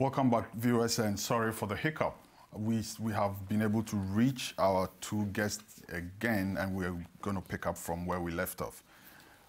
Welcome back, viewers, and sorry for the hiccup. We have been able to reach our two guests again, and we're going to pick up from where we left off.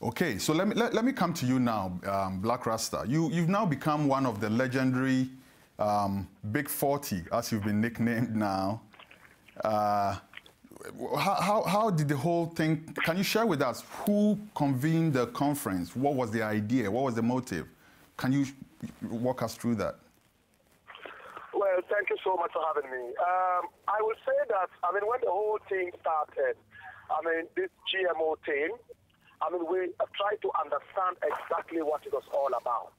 Okay, so let me come to you now, Blakk Rasta. You've now become one of the legendary Big 40, as you've been nicknamed now. How did the whole thing? Can you share with us who convened the conference? What was the idea? What was the motive? Can you walk us through that? Well, thank you so much for having me. I would say that, when the whole thing started, this GMO thing, we tried to understand exactly what it was all about.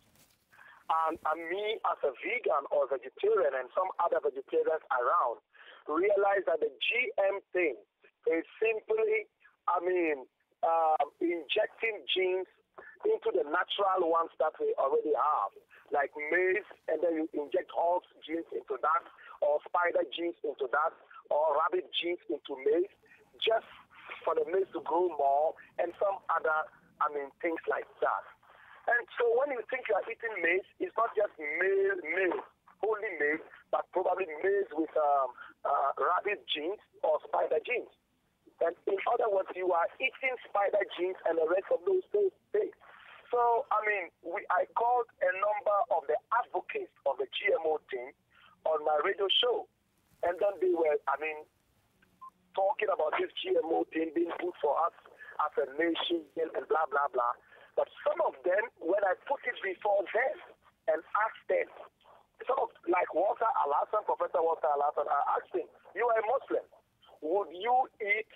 And me, as a vegan or vegetarian, and some other vegetarians around, realized that the GM thing is simply, injecting genes into the natural ones that we already have, like maize, and then you inject horse genes into that, or spider genes into that, or rabbit genes into maize, just for the maize to grow more, and some other, things like that. And so when you think you are eating maize, it's not just maize, only maize, but probably maize with rabbit genes or spider genes. And in other words, you are eating spider genes and the rest of those things. So, I called a number of the advocates of the GMO thing on my radio show. And then they were, talking about this GMO thing being good for us as a nation and blah, blah, blah. But some of them, when I put it before them and asked them, sort of like Professor Walter Alassane, I asked him, you are a Muslim. Would you eat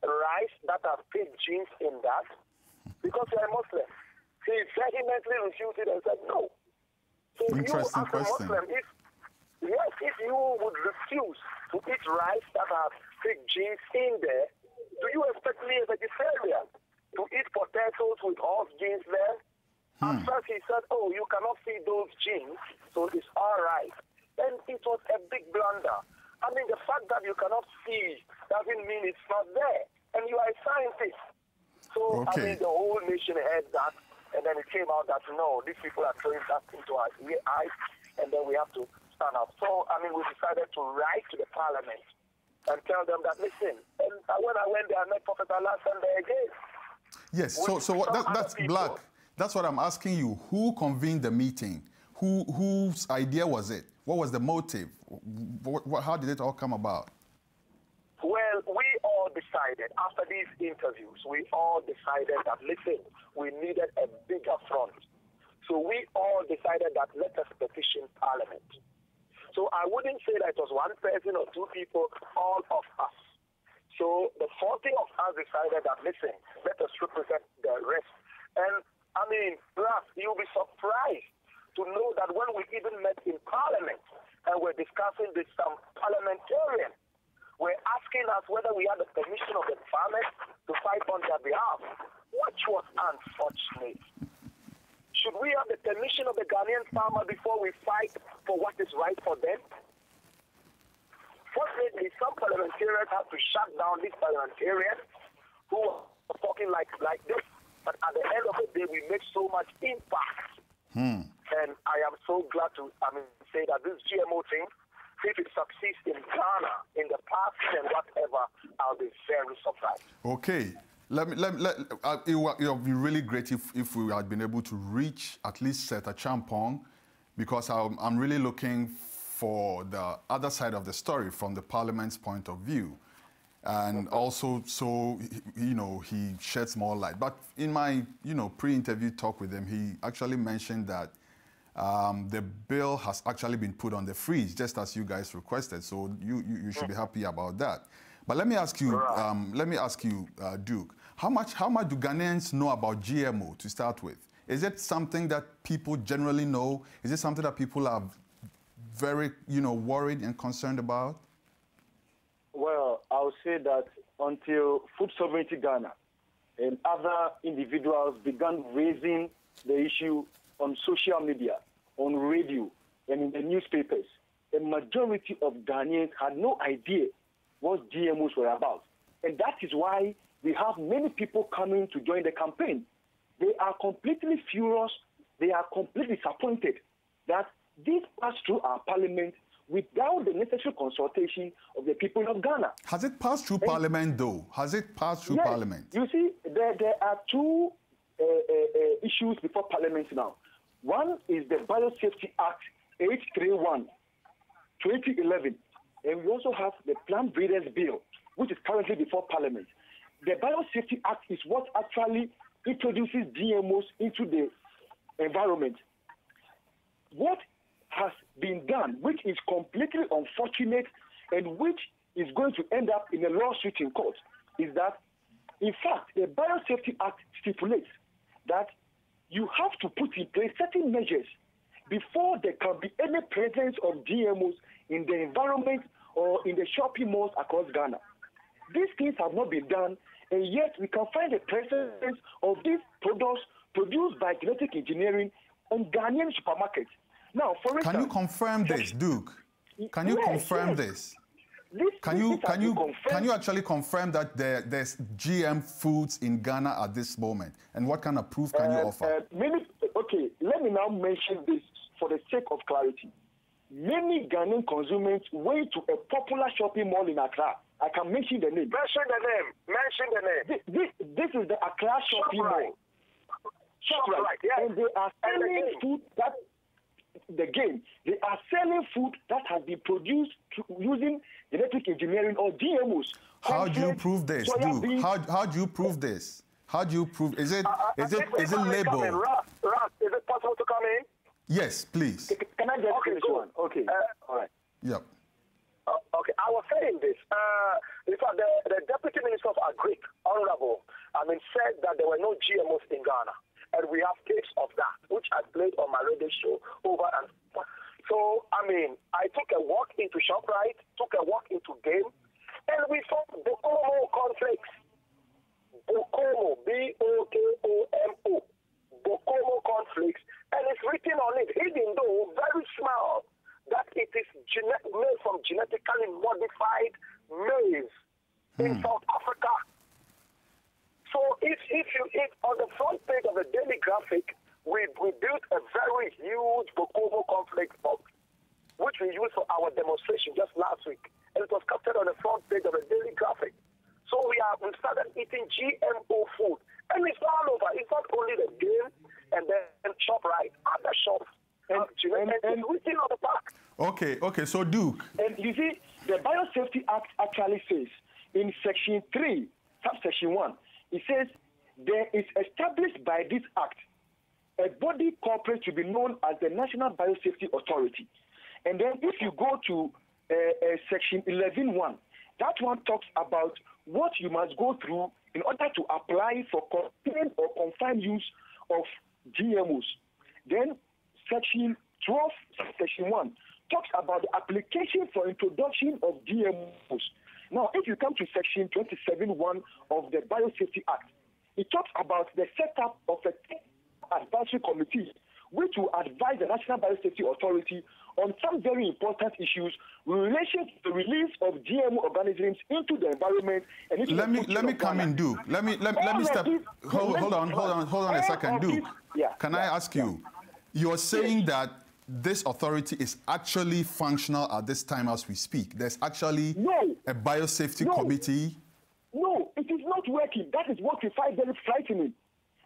rice that has pig genes in that? Because you are a Muslim. He vehemently refused it and said no. So Interesting you, as a Muslim, if you would refuse to eat rice that has pig genes in there, do you expect me, a vegetarian, to eat potatoes with horse genes there? At first he said, oh, you cannot feed those genes, so it's all right. And it was a big blunder. The fact that you cannot see doesn't mean it's not there. And you are a scientist. So, okay. The whole nation heard that, and then it came out that, no, these people are throwing that into our eyes, and then we have to stand up. So, we decided to write to the parliament and tell them that, listen, and when I went there, I met Professor Alassane there again. Yes, that's Blakk. That's what I'm asking you. Who convened the meeting? Whose idea was it? What was the motive? How did it all come about? Well, we all decided, after these interviews, we all decided that, listen, we needed a bigger front. So we all decided that let us petition Parliament. So I wouldn't say that it was one person or two people, all of us. So the 40 of us decided that, listen, let us represent the rest. And, Raf, you'll be surprised to know that when we even met in Parliament and we're discussing this, some parliamentarians were asking us whether we had the permission of the farmers to fight on their behalf, which was unfortunate. Should we have the permission of the Ghanaian farmer before we fight for what is right for them? Fortunately, some parliamentarians have to shut down these parliamentarians who are talking like this. But at the end of the day, we make so much impact. And I am so glad to say that this GMO thing, if it succeeds in Ghana, in the past and whatever, I'll be very surprised. Okay. It would be really great if we had been able to reach at least Seta Champong, because I'm really looking for the other side of the story from the Parliament's point of view. And also, so, he sheds more light. But in my, pre-interview talk with him, he actually mentioned that the bill has actually been put on the freeze, just as you guys requested. So you should be happy about that. But let me ask you, Duke, how much do Ghanaians know about GMO to start with? Is it something that people generally know? Is it something that people are very, worried and concerned about? Well, I would say that until Food Sovereignty Ghana and other individuals began raising the issue on social media, on radio, and in the newspapers, a majority of Ghanaians had no idea what GMOs were about. And that is why we have many people coming to join the campaign. They are completely furious. They are completely disappointed that this passed through our parliament without the necessary consultation of the people of Ghana. Has it passed through Parliament, though? Has it passed through Parliament? You see, there are two issues before Parliament now. One is the Biosafety Act 831, 2011, and we also have the Plant Breeders Bill, which is currently before Parliament. The Biosafety Act is what actually introduces GMOs into the environment. What has been done, which is completely unfortunate and which is going to end up in a lawsuit in court, is that, in fact, the Biosafety Act stipulates that you have to put in place certain measures before there can be any presence of GMOs in the environment or in the shopping malls across Ghana. These things have not been done, and yet we can find the presence of these products produced by genetic engineering in Ghanaian supermarkets. Now, for instance, can you confirm this, Duke? Can you confirm this? Can you actually confirm that there's GM foods in Ghana at this moment? And what kind of proof can you offer? Okay, let me now mention this for the sake of clarity. Many Ghanaian consumers went to a popular shopping mall in Accra. I can mention the name. Mention the name. This is the Accra shopping mall. Right, yeah. And they are selling food that they are selling food that has been produced using genetic engineering or GMOs. How do you prove this, Duke? How do you prove this? How do you prove? Is it labeled? Ras, is it possible to come in? Yes, please. Can I just finish one? Okay. All right. Yep. Okay, I was saying this. In fact, the Deputy Minister of Agric, Honorable, said that there were no GMOs in Ghana. And we have tapes of that, which I played on my radio show over and over. So, I took a walk into ShopRite, took a walk into Game, and we found Baako cornflakes. Baako, B-O-K-O-M-O. Baako cornflakes. And it's written on it, even though very small, that it is made from genetically modified maize in South Africa. So if on the front page of the Daily Graphic, we built a very huge Baako cornflakes box, which we used for our demonstration just last week. And it was captured on the front page of the Daily Graphic. So we started eating GMO food. And it's all over. It's not only the Game and then ShopRite, other shops. And written on the back. Okay, so Duke. And you see, the Biosafety Act actually says in Section 3, subsection 1, it says there is established by this act a body corporate to be known as the National Biosafety Authority. And then if you go to Section 11.1, that one talks about what you must go through in order to apply for contained or confined use of GMOs. Then Section 12, Section 1, talks about the application for introduction of GMOs. Now, if you come to Section 27.1 of the Biosafety Act, it talks about the setup of a advisory committee which will advise the National Biosafety Authority on some very important issues in relation to the release of GMO organisms into the environment. And let me come in, Duke. Let me step. Hold on a second, Duke. Can I ask you? You're saying that this authority is actually functional at this time as we speak. There's actually a biosafety committee. No, it is not working. That is what we find very frightening.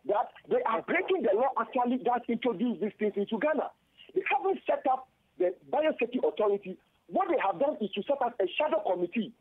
That they are breaking the law actually that introduced these things into Ghana. They haven't set up the biosafety authority. What they have done is to set up a shadow committee.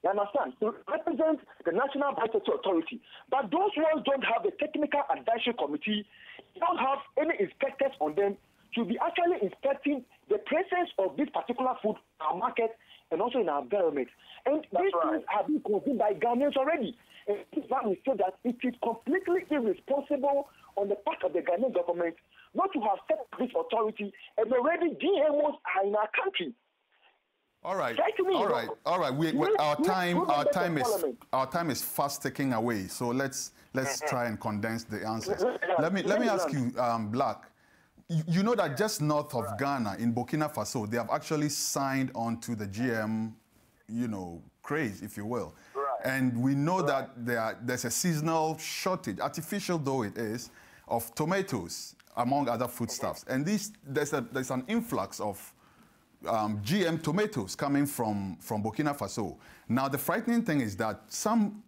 You understand? To represent the National Biosafety Authority. But those ones don't have a technical advisory committee. They don't have any inspectors on them to be actually inspecting the presence of this particular food in our market and also in our environment. And these things have been consumed by Ghanaians already. And this is why we say that it is completely irresponsible on the part of the Ghanaian government not to have set up this authority, and already GMOs are in our country. All right. Our time is fast ticking away. So let's try and condense the answers. Let me ask you, Blakk. You know that just north of Ghana, in Burkina Faso, they have actually signed on to the GM, craze, if you will. Right. And we know that there's a seasonal shortage, artificial though it is, of tomatoes. among other foodstuffs. And there's an influx of GM tomatoes coming from Burkina Faso. Now, the frightening thing is that some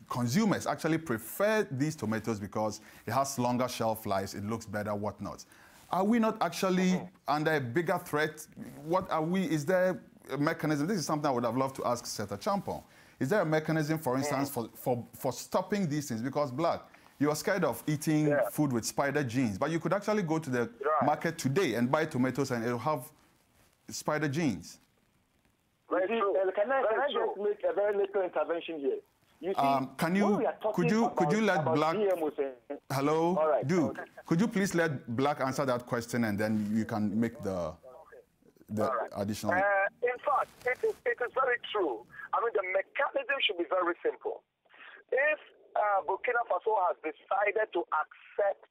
consumers actually prefer these tomatoes because it has longer shelf lives, it looks better, whatnot. Are we not actually under a bigger threat? What are we? Is there a mechanism? This is something I would have loved to ask Seta Champon. Is there a mechanism, for instance, for stopping these things? Because, Blakk, you are scared of eating food with spider genes, but you could actually go to the market today and buy tomatoes and it'll have spider genes. Can I just make a very little intervention here? You see, could you let Blakk? GMOs, hello, all right, Duke. Could you please let Blakk answer that question and then you can make the additional. In fact, it is very true. I mean, the mechanism should be very simple. If Burkina Faso has decided to accept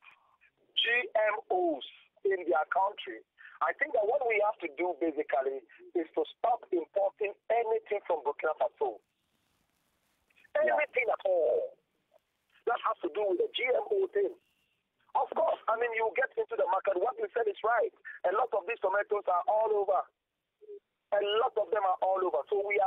GMOs in their country, I think that what we have to do basically is to stop importing anything from Burkina Faso. Anything at all that has to do with the GMO thing. Of course, I mean, you get into the market, what you said is right. A lot of these tomatoes are all over. A lot of them are all over. So we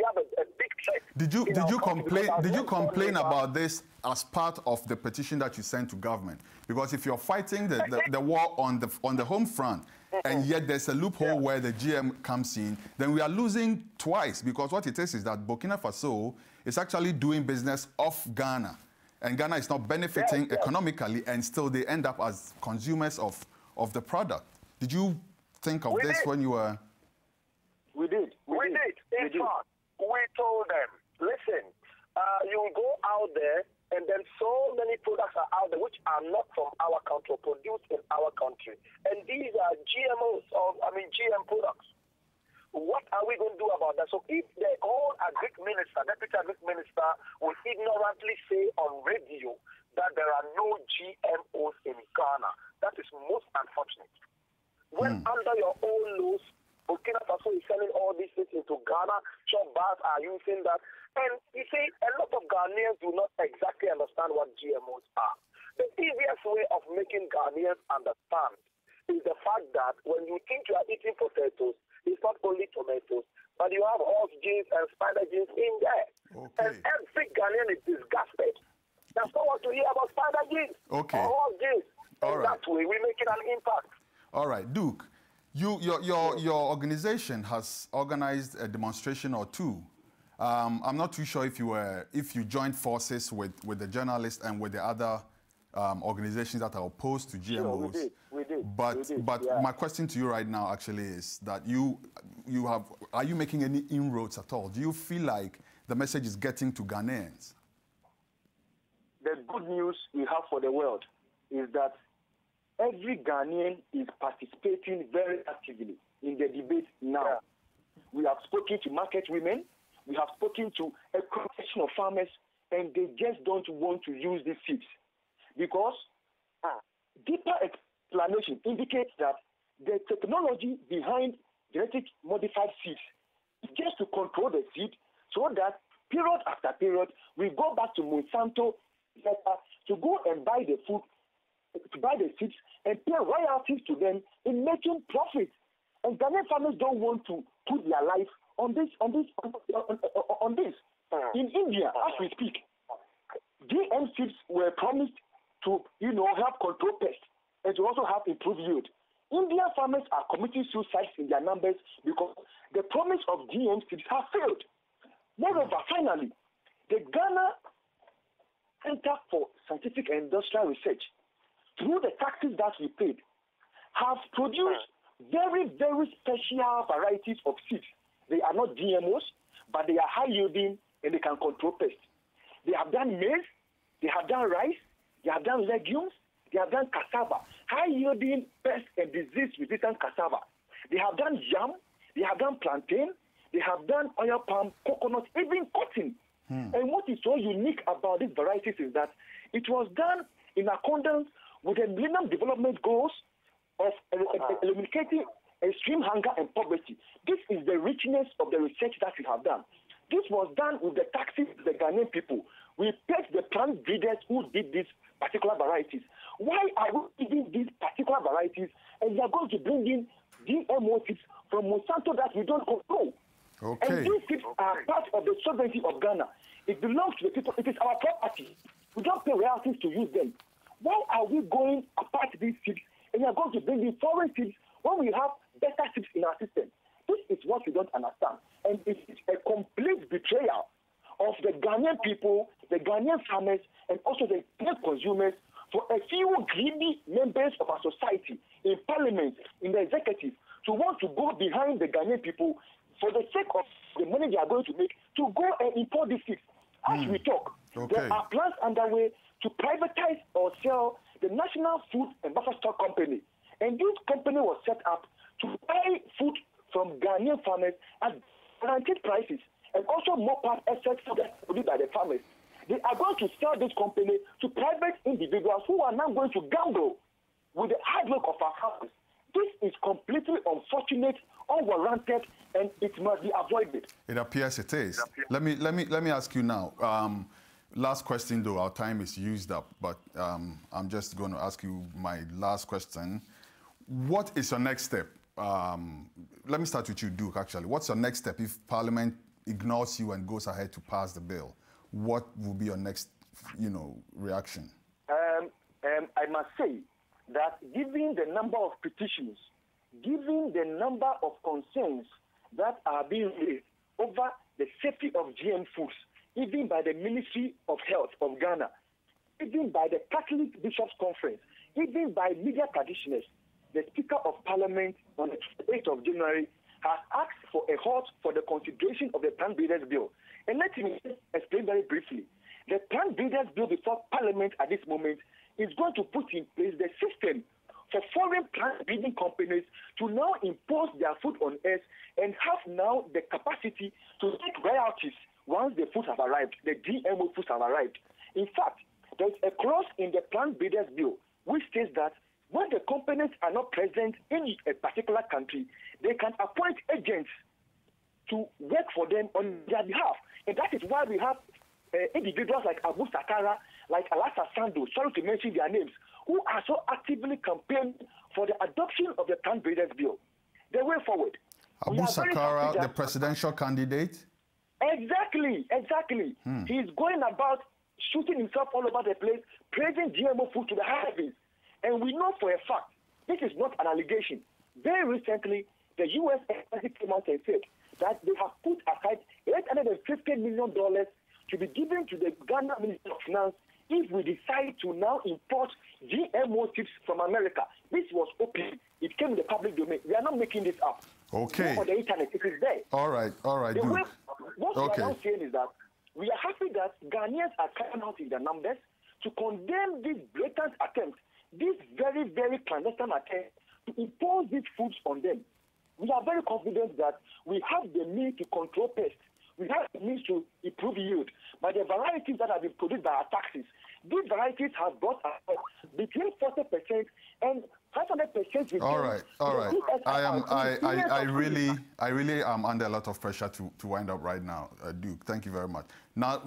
have a big threat. Did you complain about this as part of the petition that you sent to government? Because if you're fighting the war on the home front, and yet there's a loophole where the GM comes in, then we are losing twice, because what it is that Burkina Faso is actually doing business off Ghana, and Ghana is not benefiting economically, and still they end up as consumers of the product. Did you think of this when you were? We did. In fact, we told them, listen, you go out there, and then so many products are out there which are not from our country, produced in our country. And these are GMOs, GM products. What are we going to do about that? So if the whole deputy agric minister will ignorantly say on radio that there are no GMOs in Ghana, that is most unfortunate. When under your own nose, Burkina Faso is selling all these things into Ghana, shop bars are using that. And you see, a lot of Ghanaians do not exactly understand what GMOs are. The easiest way of making Ghanaians understand is the fact that when you think you are eating potatoes, it's not only tomatoes, but you have horse genes and spider genes in there. Okay. And every Ghanaian is disgusted. That's not what to hear about spider genes or horse genes. All right. That way, we're making an impact. All right, Duke, your organization has organized a demonstration or two. I'm not too sure if you joined forces with the journalists and with the other organizations that are opposed to GMOs. Sure, we did. But my question to you right now actually is that are you making any inroads at all? Do you feel like the message is getting to Ghanaians? The good news we have for the world is that every Ghanaian is participating very actively in the debate now. Yeah. We have spoken to market women, we have spoken to a collection of farmers, and they just don't want to use these seeds because deeper explanation indicates that the technology behind genetic modified seeds is just to control the seed so that period after period we go back to Monsanto to go and buy the food, to buy the seeds and pay royalties to them in making profit. And Ghanaian farmers don't want to put their life on this. In India, as we speak, GM seeds were promised to, help control pests and to also have improved yield. Indian farmers are committing suicides in their numbers because the promise of GM seeds has failed. Moreover, finally, the Ghana Center for Scientific and Industrial Research, through the taxes that we paid, have produced very, very special varieties of seeds. They are not GMOs, but they are high yielding and they can control pests. They have done maize, they have done rice, they have done legumes, they have done cassava, high yielding pest and disease resistant cassava. They have done yam, they have done plantain, they have done oil palm, coconut, even cotton. And what is so unique about these varieties is that it was done in accordance with the Millennium Development Goals of eliminating extreme hunger and poverty. This is the richness of the research that we have done. This was done with the taxes of the Ghanaian people. We paid the plant breeders who did these particular varieties. Why are we eating these particular varieties and we are going to bring in GMO seeds from Monsanto that we don't control? Okay. And these seeds are part of the sovereignty of Ghana. It belongs to the people. It is our property. We don't pay royalties to use them. Why are we going apart these seeds and we are going to bring in foreign seeds when we have better seeds in our system? This is what we don't understand. And it is a complete betrayal of the Ghanaian people, the Ghanaian farmers, and also the Ghanaian consumers for a few greedy members of our society in parliament, in the executive, to want to go behind the Ghanaian people for the sake of the money they are going to make to go and import these seeds. As we talk, there are plans underway to privatize or sell the National Food and Buffer Stock Company. And this company was set up to buy food from Ghanaian farmers at guaranteed prices and also more part assets produced by the farmers. They are going to sell this company to private individuals who are now going to gamble with the hard work of our farmers. This is completely unfortunate, unwarranted, and it must be avoided. It appears it is. Let me ask you now. Last question, though, our time is used up, but I'm just going to ask you my last question. What is your next step? Let me start with you, Duke, actually. What's your next step if Parliament ignores you and goes ahead to pass the bill? What will be your next, reaction? I must say that given the number of petitions, given the number of concerns that are being raised over the safety of GM foods, even by the Ministry of Health of Ghana, even by the Catholic Bishops' Conference, even by media practitioners, the Speaker of Parliament on the 8th of January has asked for a halt for the consideration of the Plant Breeders Bill. And let me explain very briefly. The Plant Breeders Bill before Parliament at this moment is going to put in place the system for foreign plant breeding companies to now impose their food on us and have now the capacity to take royalties once the foods have arrived, the GMO foods have arrived. In fact, there's a clause in the Plant Breeders Bill which says that when the companies are not present in a particular country, they can appoint agents to work for them on their behalf. And that is why we have individuals like Abu Sakara, like Alassa Sando, sorry to mention their names, who are so actively campaigning for the adoption of the Plant Breeders Bill. The way forward. Abu Sakara, the presidential candidate? Exactly. He's going about shooting himself all over the place, praising GMO food to the heavens. And we know for a fact, this is not an allegation. Very recently, the U.S. embassy came out and said that they have put aside $850 million to be given to the Ghana Ministry of Finance if we decide to now import GMO chips from America. This was open. It came in the public domain. We are not making this up. Okay. On the internet, it is there. All right, What we are now saying is that we are happy that Ghanaians are coming out in their numbers to condemn this blatant attempt, this very, very clandestine attempt to impose these foods on them. We are very confident that we have the means to control pests. We have the means to improve yield by the varieties that have been produced by our taxes. These varieties have brought between 40% and 500%. All right. I really am under a lot of pressure to wind up right now, Duke. Thank you very much. Now,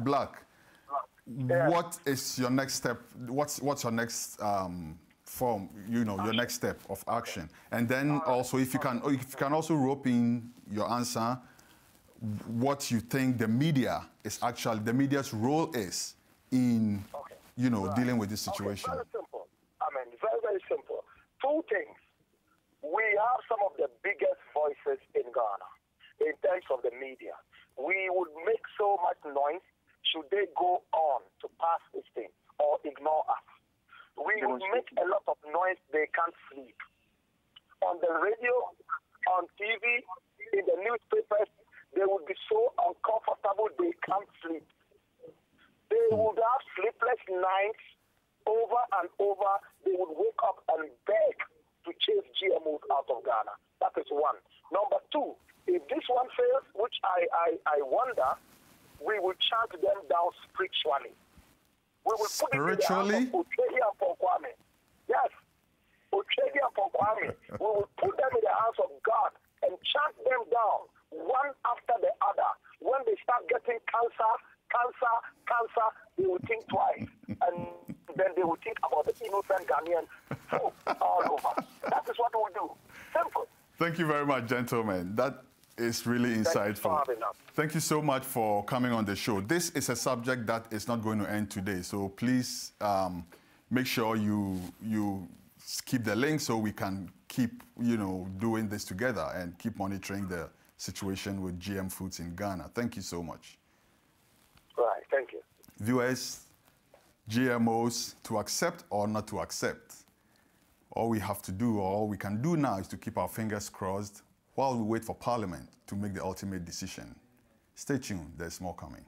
Blakk, what is your next step? What's your next form? Your next step of action, and then also if you can also rope in your answer, what you think the media's role is in dealing with this situation. Very simple. Very, very simple. Two things. We have some of the biggest voices in Ghana in terms of the media. We would make so much noise should they go on to pass this thing or ignore us. We would make a lot of noise, they can't sleep. On the radio, on TV, in the newspapers, they would be so uncomfortable they can't sleep. They would have sleepless nights over and over. They would wake up and beg to chase GMOs out of Ghana. That is one. Number two, if this one fails, which I wonder, we will chant them down spiritually. We will put it in the hands of Ochedia and Ponkwame. Yes, Ochedia and Ponkwame. We will put them in the hands of God and chant them down one after the other. When they start getting cancer will think about the innocent Ghanaian folk all over. That is what we'll do. Simple. Thank you very much, gentlemen. That is really insightful. Thank you so much for coming on the show. This is a subject that is not going to end today, so please make sure you keep the link so we can keep, doing this together and keep monitoring the situation with GM foods in Ghana. Thank you so much. Right, thank you. Viewers, GMOs, to accept or not to accept, all we have to do, or all we can do now, is to keep our fingers crossed while we wait for Parliament to make the ultimate decision. Stay tuned, there's more coming.